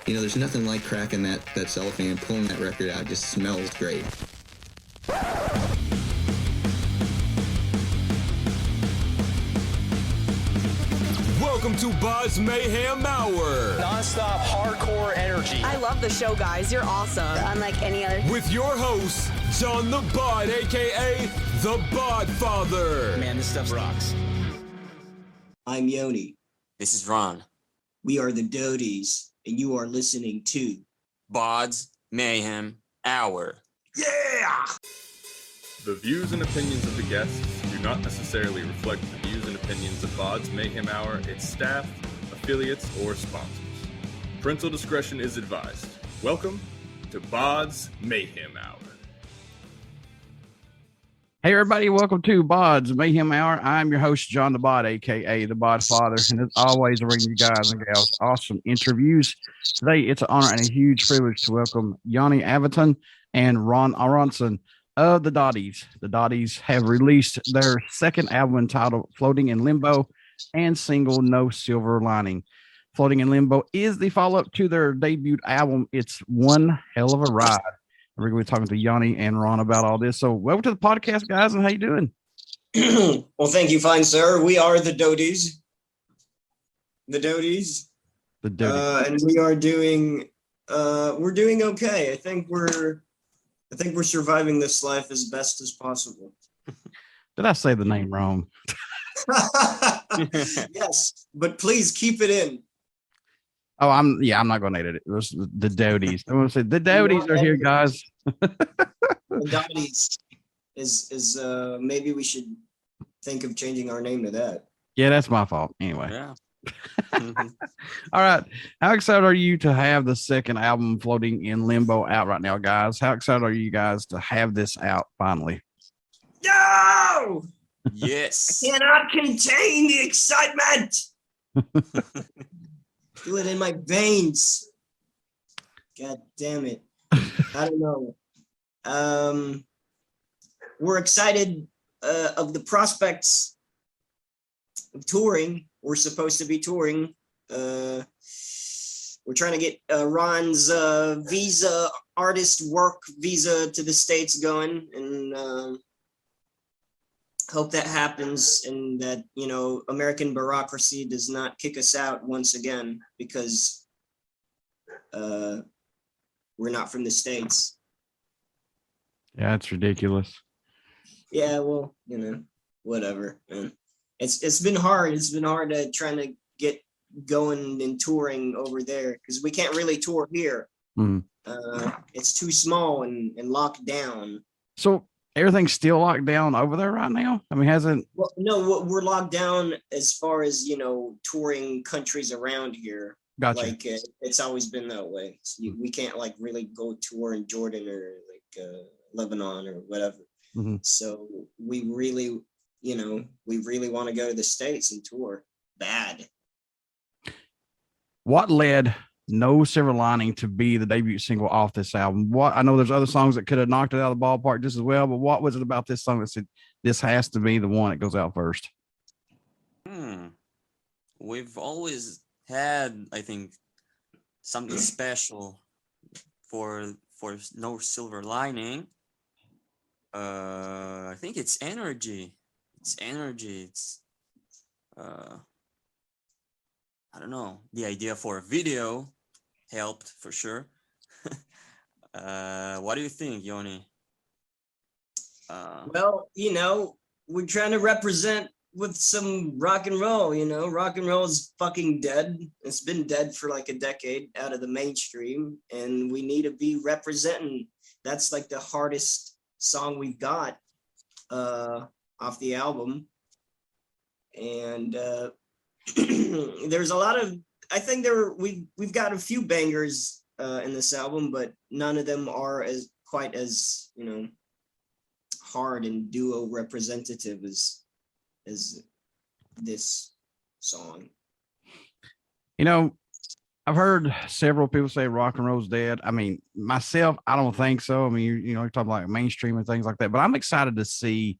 You know, there's nothing like cracking that cellophane and pulling that record out. It just smells great. Welcome to BODS Mayhem Hour. Non-stop hardcore energy. I love the show, guys. You're awesome. Unlike any other. With your host, John the Bod, a.k.a. the Bod Father. Man, this stuff rocks. I'm Yoni. This is Ron. We are the Dodies, and you are listening to BODS Mayhem Hour. Yeah! The views and opinions of the guests do not necessarily reflect the views and opinions of BODS Mayhem Hour, its staff, affiliates, or sponsors. Parental discretion is advised. Welcome to BODS Mayhem Hour. Hey everybody, welcome to BODS Mayhem Hour. I'm your host, John the Bod, aka the Bod Father, and as always, I bring you guys and gals awesome interviews. Today, it's an honor and a huge privilege to welcome Yoni Avittan and Ron Aronson of the Dodies. The Dodies have released their second album entitled Floating in Limbo and single No Silver Lining. Floating in Limbo is the follow-up to their debut album. It's one hell of a ride. We're going to be talking to Yoni and Ron about all this. So welcome to the podcast, guys, and how you doing? Well, thank you, fine sir. We are the Dodies. The Dodies. The Dodies. And we are doing we're doing okay. I think we're surviving this life as best as possible. Did I say the name wrong? Yes, but please keep it in. Oh, I'm not going to edit it. It was the Dodies. I'm going to say the Dodies are here, guys. The Dodies is maybe we should think of changing our name to that. Yeah, that's my fault. Anyway. Yeah. All right. How excited are you to have the second album Floating in Limbo out right now, guys? How excited are you guys to have this out finally? No! Yes. I cannot contain the excitement. Feel it in my veins. God damn it. I don't know. We're excited of the prospects of touring. We're supposed to be touring. We're trying to get Ron's visa, artist work visa to the States going, and hope that happens, and that, you know, American bureaucracy does not kick us out once again because we're not from the States. Yeah, it's ridiculous. Yeah, well, you know, whatever, man. It's been hard. It's been hard to trying to get going and touring over there because we can't really tour here. Mm-hmm. It's too small and locked down. So everything's still locked down over there right now? I mean, hasn't... Well, no, we're locked down as far as, you know, touring countries around here. Gotcha. Like it's always been that way. So we can't like really go tour in Jordan or like Lebanon or whatever. Mm-hmm. So we really want to go to the States and tour bad. What led No Silver Lining to be the debut single off this album? What, I know there's other songs that could have knocked it out of the ballpark just as well, but what was it about this song that said this has to be the one that goes out first? We've always had, I think, something special for No Silver Lining. I think it's energy. It's I don't know, the idea for a video helped for sure. What do you think, Yoni? Well, you know, we're trying to represent with some rock and roll. You know, rock and roll is fucking dead. It's been dead for like a decade out of the mainstream, and we need to be representing. That's like the hardest song we've got off the album. And there's a lot of, I think we've got a few bangers in this album, but none of them are quite as, you know, hard and duo representative as this song. You know, I've heard several people say rock and roll's dead. I mean, myself, I don't think so. I mean, you know, you're talking like mainstream and things like that, but I'm excited to see,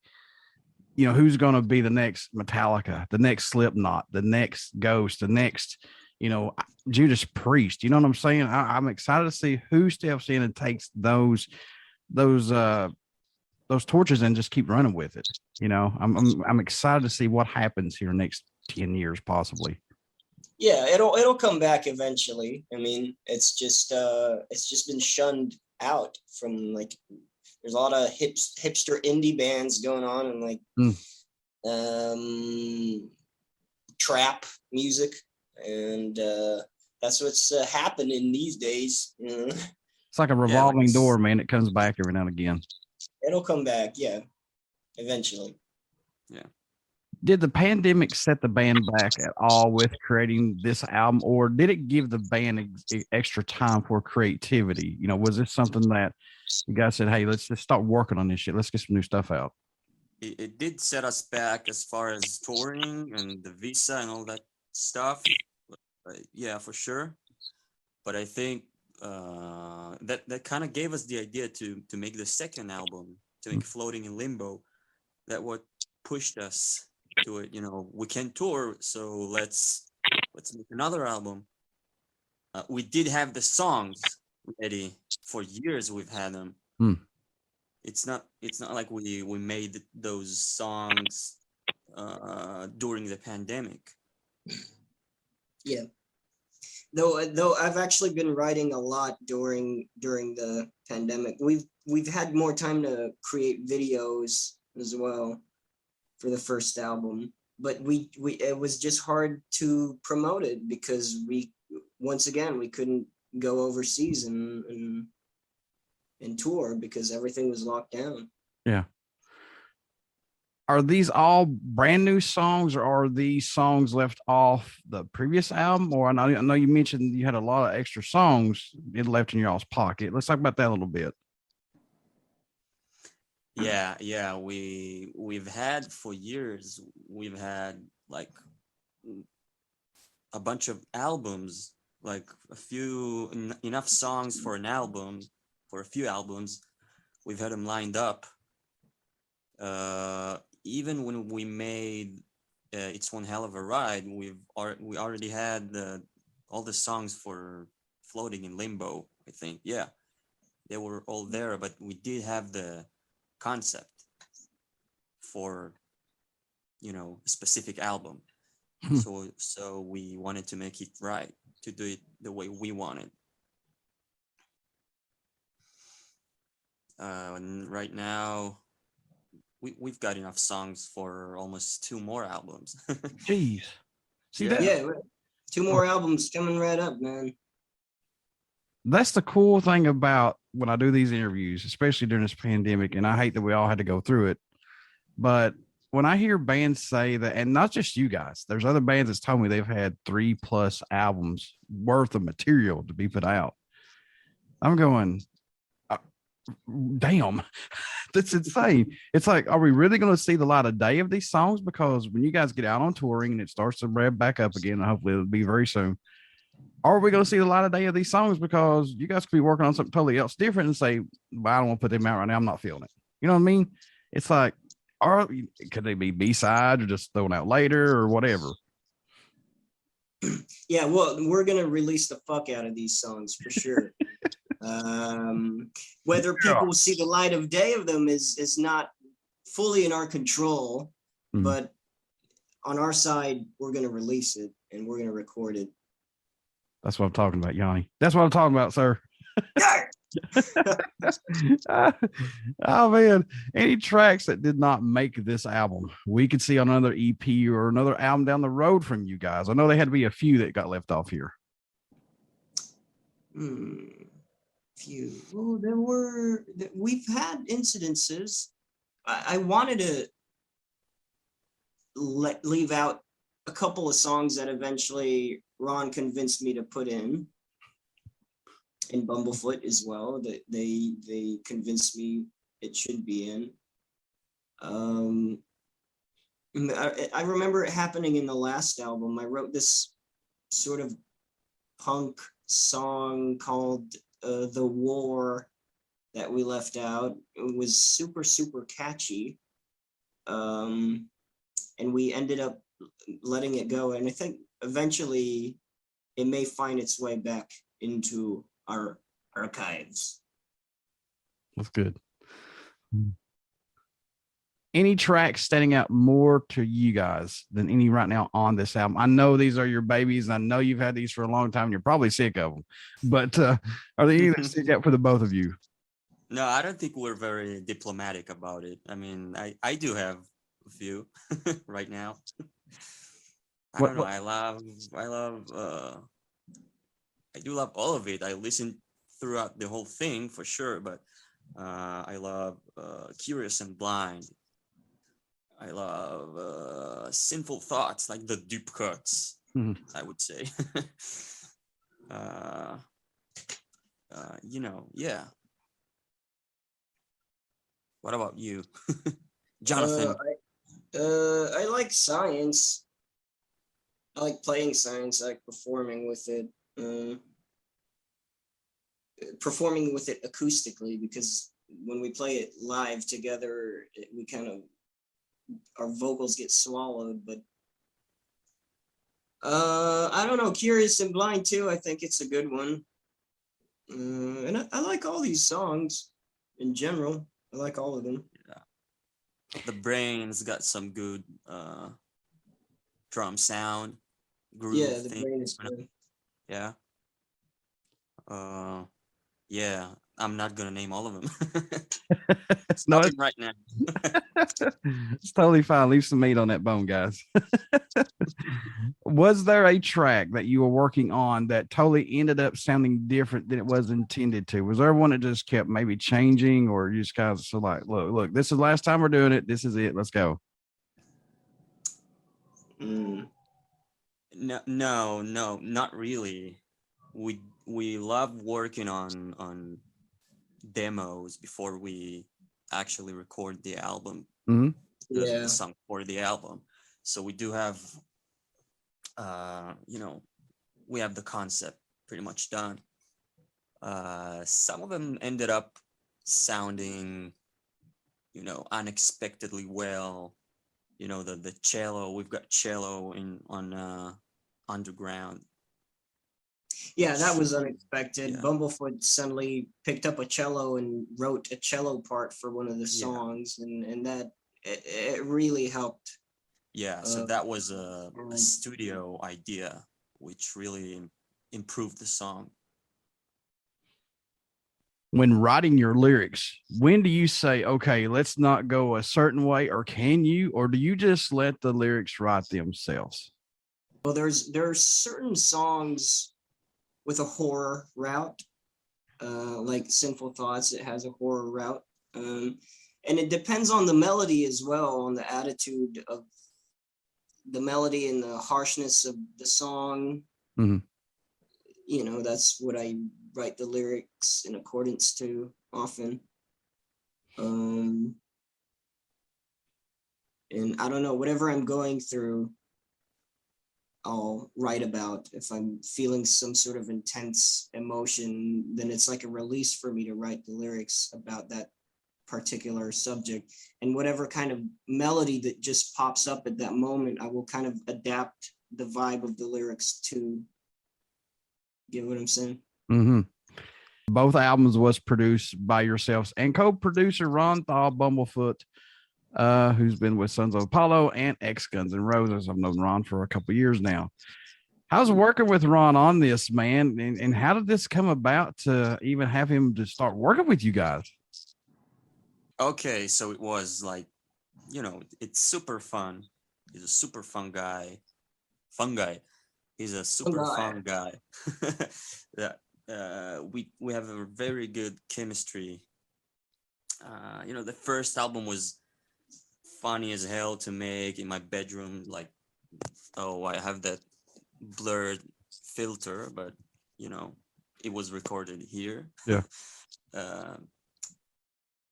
you know, who's going to be the next Metallica, the next Slipknot, the next Ghost, the next, Judas Priest. You know what I'm saying? I'm excited to see who steps in and takes those torches and just keep running with it. I'm excited to see what happens here next 10 years, possibly. Yeah, it'll come back eventually. I mean, it's just been shunned out from, like, there's a lot of hipster indie bands going on, and like trap music, and that's what's happening these days. It's like a revolving door, man. It comes back every now and again. It'll come back, yeah, eventually. Yeah. Did the pandemic set the band back at all with creating this album, or did it give the band extra time for creativity? Was this something that you guys said, hey, let's just start working on this shit. Let's get some new stuff out? It did set us back as far as touring and the visa and all that stuff. Yeah, for sure. But I think that kind of gave us the idea to make the second album, to make Floating in Limbo. That what pushed us to it. We can tour, so let's make another album. We did have the songs ready for years. We've had them. It's not like we made those songs during the pandemic. Yeah. Though I've actually been writing a lot during the pandemic. We've had more time to create videos as well for the first album, but we it was just hard to promote it because we couldn't go overseas and tour because everything was locked down. Yeah. Are these all brand new songs, or are these songs left off the previous album? Or I know you mentioned you had a lot of extra songs left in your all's pocket. Let's talk about that a little bit. Yeah. We've had for years. We've had like a bunch of albums, like enough songs for an album, for a few albums. We've had them lined up. Even when we made It's One Hell of a Ride, we already had all the songs for Floating in Limbo, I think. Yeah, they were all there, but we did have the concept for a specific album. So we wanted to make it right, to do it the way we wanted. And right now we've got enough songs for almost 2 more albums. Jeez. See that? Yeah, 2 more albums coming right up, man. That's the cool thing about when I do these interviews, especially during this pandemic, and I hate that we all had to go through it. But when I hear bands say that, and not just you guys, there's other bands that's told me they've had 3+ albums worth of material to be put out. I'm going, damn, that's insane. It's like, are we really going to see the light of day of these songs? Because when you guys get out on touring and it starts to rev back up again, and hopefully it'll be very soon, are we going to see the light of day of these songs? Because you guys could be working on something totally else different and say, well, I don't want to put them out right now. I'm not feeling it. You know what I mean? It's like, could they be B-sides or just thrown out later or whatever? Yeah, well, we're going to release the fuck out of these songs for sure. Whether people see the light of day of them is not fully in our control, but on our side, we're going to release it and we're going to record it. That's what I'm talking about, Yoni. That's what I'm talking about, sir. Oh man, any tracks that did not make this album we could see on another EP or another album down the road from you guys? I know they had to be a few that got left off here. Few. Well, we've had incidences. I wanted to leave out a couple of songs that eventually Ron convinced me to put in Bumblefoot as well, that they convinced me it should be in. I remember it happening in the last album. I wrote this sort of punk song called The War that we left out. It was super, super catchy. And we ended up letting it go. And I think eventually it may find its way back into our archives. That's good. Any track standing out more to you guys than any right now on this album? I know these are your babies. I know you've had these for a long time. And you're probably sick of them, but are there any that stick out for the both of you? No, I don't think we're very diplomatic about it. I mean, I do have a few right now. I don't know. I do love all of it. I listen throughout the whole thing for sure, but I love Curious and Blind. I love Sinful Thoughts, like the deep cuts, I would say. Yeah. What about you, Jonathan? I like Science. I like playing Science. I like performing with it. Performing with it acoustically, because when we play it live together, we kind of, our vocals get swallowed. But I don't know, Curious and Blind too, I think it's a good one. And I like all these songs in general. I like all of them. Yeah. The Brain's got some good drum sound. Groove Yeah, the thing. Brain is good. Yeah. Yeah, I'm not gonna name all of them. No, Starting right now. it's totally fine. Leave some meat on that bone, guys. Was there a track that you were working on that totally ended up sounding different than it was intended to? Was there one that just kept maybe changing, or you just guys so like, look, this is the last time we're doing it. This is it. Let's go. No, not really. We love working on demos before we actually record the album. The song for the album. So we do have we have the concept pretty much done. Some of them ended up sounding unexpectedly well. The cello, we've got cello on Underground. Yeah, that was unexpected. Yeah. Bumblefoot suddenly picked up a cello and wrote a cello part for one of the songs, and that it really helped. Yeah, so that was a studio idea, which really improved the song. When writing your lyrics, when do you say, okay, let's not go a certain way, or can you, or do you just let the lyrics write themselves? Well, there's certain songs with a horror route, like Sinful Thoughts, it has a horror route. And it depends on the melody as well, on the attitude of the melody and the harshness of the song. That's what I write the lyrics in accordance to often. And I don't know, whatever I'm going through, I'll write about. If I'm feeling some sort of intense emotion, then it's like a release for me to write the lyrics about that particular subject. And whatever kind of melody that just pops up at that moment, I will kind of adapt the vibe of the lyrics to. Get what I'm saying? Both albums was produced by yourselves and co-producer Ron Bumblefoot, who's been with Sons of Apollo and X Guns and Roses. I've known Ron for a couple of years now. How's working with Ron on this, man? And how did this come about to even have him to start working with you guys? Okay, so it was like, it's super fun. He's a super fun guy. He's a super fun guy. We have a very good chemistry. The first album was funny as hell to make in my bedroom. Like, I have that blurred filter, but it was recorded here. Yeah.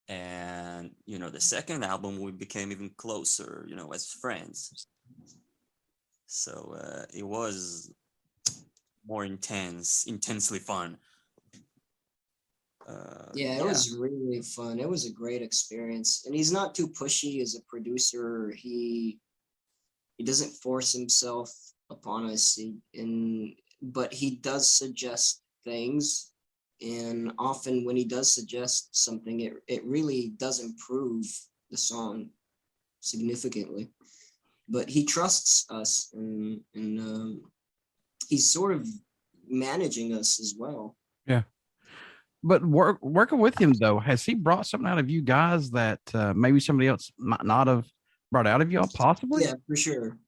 And the second album, we became even closer, as friends. So it was more intensely fun. It was really fun. It was a great experience. And he's not too pushy as a producer. He doesn't force himself upon us. And but he does suggest things, and often when he does suggest something, it really does improve the song significantly. But he trusts us, and he's sort of managing us as well. Yeah. But working with him though, has he brought something out of you guys that maybe somebody else might not have brought out of y'all, possibly? Yeah, for sure.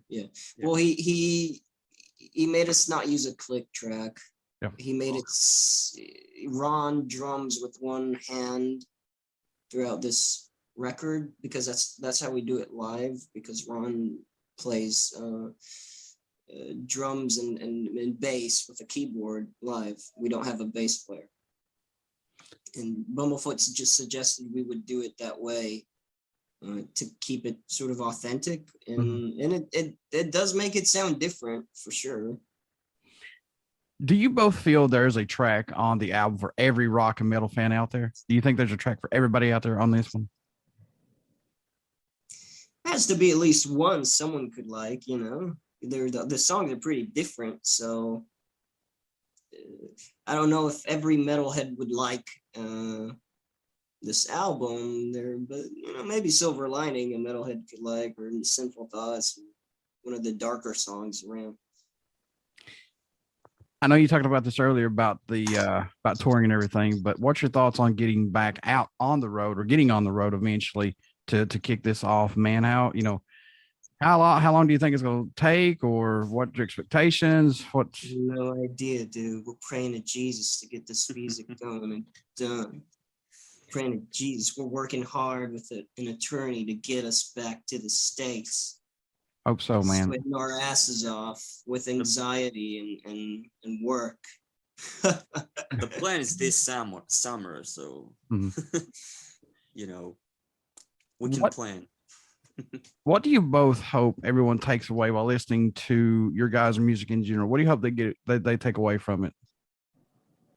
Yeah. Well, he made us not use a click track. Yeah. He made it Ron drums with one hand throughout this record, because that's how we do it live, because Ron plays drums and bass with a keyboard live. We don't have a bass player. And Bumblefoot's just suggested we would do it that way to keep it sort of authentic, and it does make it sound different for sure. Do you both feel there's a track on the album for every rock and metal fan out there? Do you think there's a track for everybody out there on this one? Has to be at least one someone could like, you know. The songs are pretty different, so I don't know if every metalhead would like this album there, but you know, maybe Silver Lining a metalhead could like, or Sinful Thoughts, one of the darker songs around. I know you talked about this earlier about the about touring and everything, but what's your thoughts on getting back out on the road, or getting on the road eventually to kick this off, man? How, you know, how long do you think it's going to take, or what your expectations? No idea, dude. We're praying to Jesus to get this music going and done. Praying to Jesus. We're working hard with an attorney to get us back to the States. Hope so, man. Sweating our asses off with anxiety and work. The plan is this summer, so you know, we can plan. What do you both hope everyone takes away while listening to your guys' music in general? What do you hope they take away from it?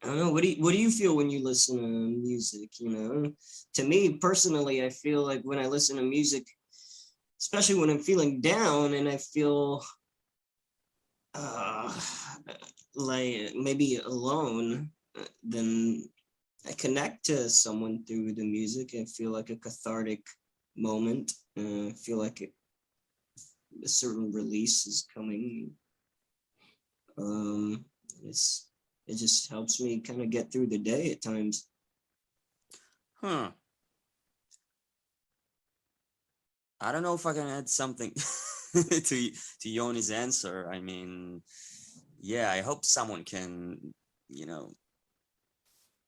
I don't know. What do you feel when you listen to music? You know, to me personally, I feel like when I listen to music, especially when I'm feeling down and I feel like maybe alone, then I connect to someone through the music. I feel like a cathartic moment. I feel like a certain release is coming. It just helps me kind of get through the day at times. I don't know if I can add something to Yoni's answer. I mean, yeah, I hope someone can, you know,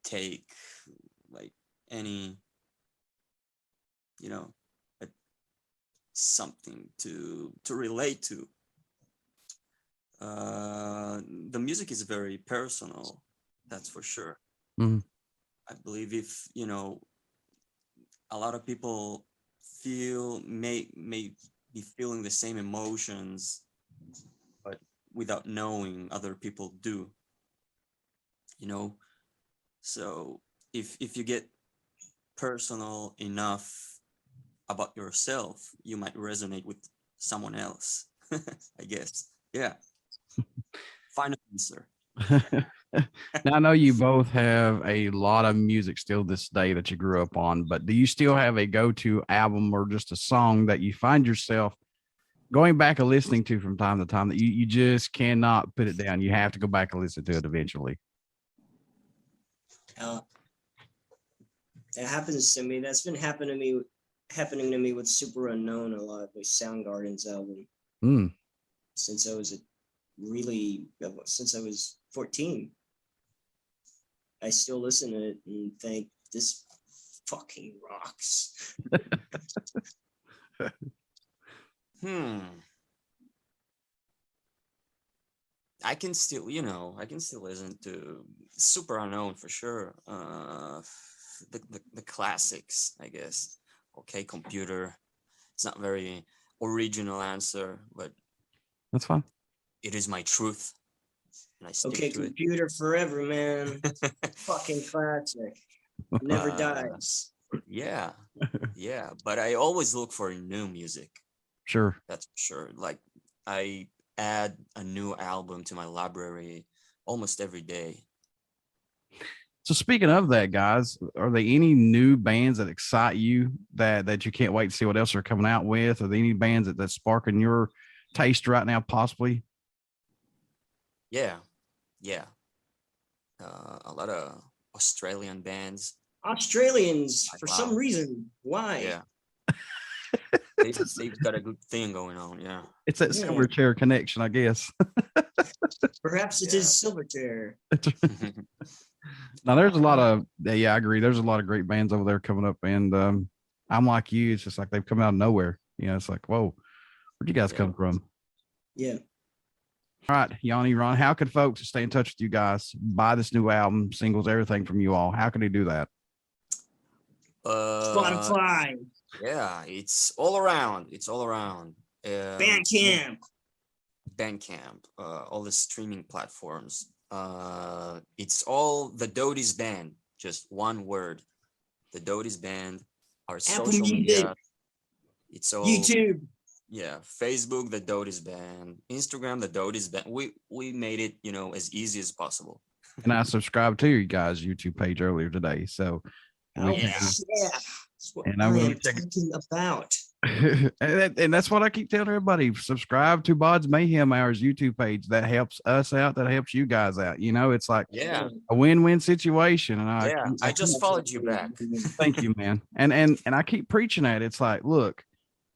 take like any, you know, something to relate to. The music is very personal, that's for sure. Mm-hmm. I believe if, you know, a lot of people may be feeling the same emotions, but without knowing other people do, you know. So if you get personal enough about yourself, you might resonate with someone else. I guess. Yeah. Final answer. Now, I know you both have a lot of music still this day that you grew up on, but do you still have a go-to album or just a song that you find yourself going back and listening to from time to time that you just cannot put it down? You have to go back and listen to it eventually. It happens to me. That's been happening to me with Super Unknown a lot, with Soundgarden's album. Since I was since I was 14. I still listen to it and think, this fucking rocks. I can still listen to Super Unknown for sure. The classics, I guess. Okay, Computer. It's not very original answer, but that's fine. It is my truth. And I stick Okay, to Computer it. forever, man. Fucking classic. Never dies. Yeah. Yeah. But I always look for new music. Sure. That's for sure. Like I add a new album to my library almost every day. So speaking of that, guys, are there any new bands that excite you that you can't wait to see what else they're coming out with? Are there any bands that's sparking your taste right now, possibly? Yeah. A lot of Australian bands. Australians, for Wow. some reason. Why? Yeah. They've got a good thing going on. Yeah. It's that Yeah. Silverchair connection, I guess. Perhaps it Yeah. is Silverchair. Now, there's a lot of, I agree. There's a lot of great bands over there coming up. And I'm like you. It's just like they've come out of nowhere. It's like, whoa, where'd you guys come from? Yeah. All right, Yoni Ran, how could folks stay in touch with you guys, buy this new album, singles, everything from you all? How can they do that? Spotify, Yeah, it's all around. Bandcamp. All the streaming platforms. It's all the Dodies Band, just one word. The Dodies Band, our Apple social Music. media. It's all YouTube. Yeah, Facebook, the Dodies Band, Instagram, the Dodies Band. We made it, as easy as possible. And I subscribed to you guys' YouTube page earlier today. So, Oh, yeah. That's what And I I'm gonna am talking about. and that's what I keep telling everybody. Subscribe to BODS Mayhem Hour's YouTube page. That helps us out. That helps you guys out. It's like Yeah. a win-win situation. And I just followed you back. thank you, man. And I keep preaching that. It's like, look,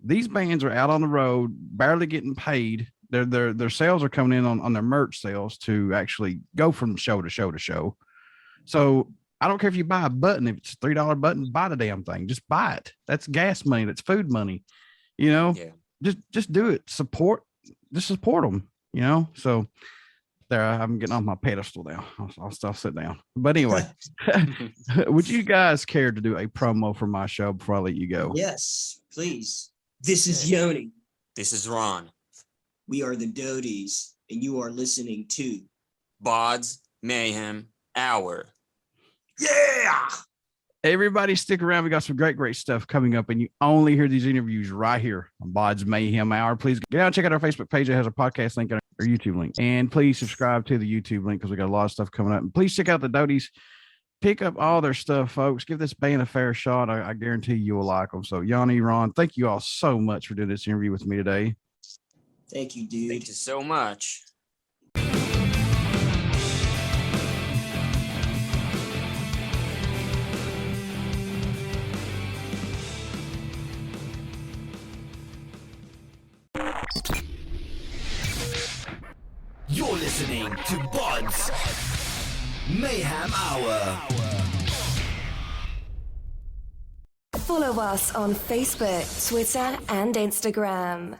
these bands are out on the road, barely getting paid. Their sales are coming in on their merch sales to actually go from show to show to show. So I don't care if you buy a button. If it's a $3 button, buy the damn thing. Just buy it. That's gas money. That's food money. Yeah. Just do it. Support them. So there, I'm getting off my pedestal now. I'll sit down. But anyway, would you guys care to do a promo for my show before I let you go? Yes, please. This is Yoni. This is Ron. We are the Dodies, and you are listening to BODS Mayhem Hour. Yeah. Everybody stick around. We got some great stuff coming up, and you only hear these interviews right here on BODS Mayhem Hour. Please get out and check out our Facebook page. It has a podcast link and our YouTube link. And please subscribe to the YouTube link because we got a lot of stuff coming up. And please check out the Dodies. Pick up all their stuff, folks. Give this band a fair shot. I guarantee you will like them. So, Yoni, Ron, thank you all so much for doing this interview with me today. Thank you, dude. Thank you so much. You're listening to BODS Mayhem Hour. Follow us on Facebook, Twitter, and Instagram.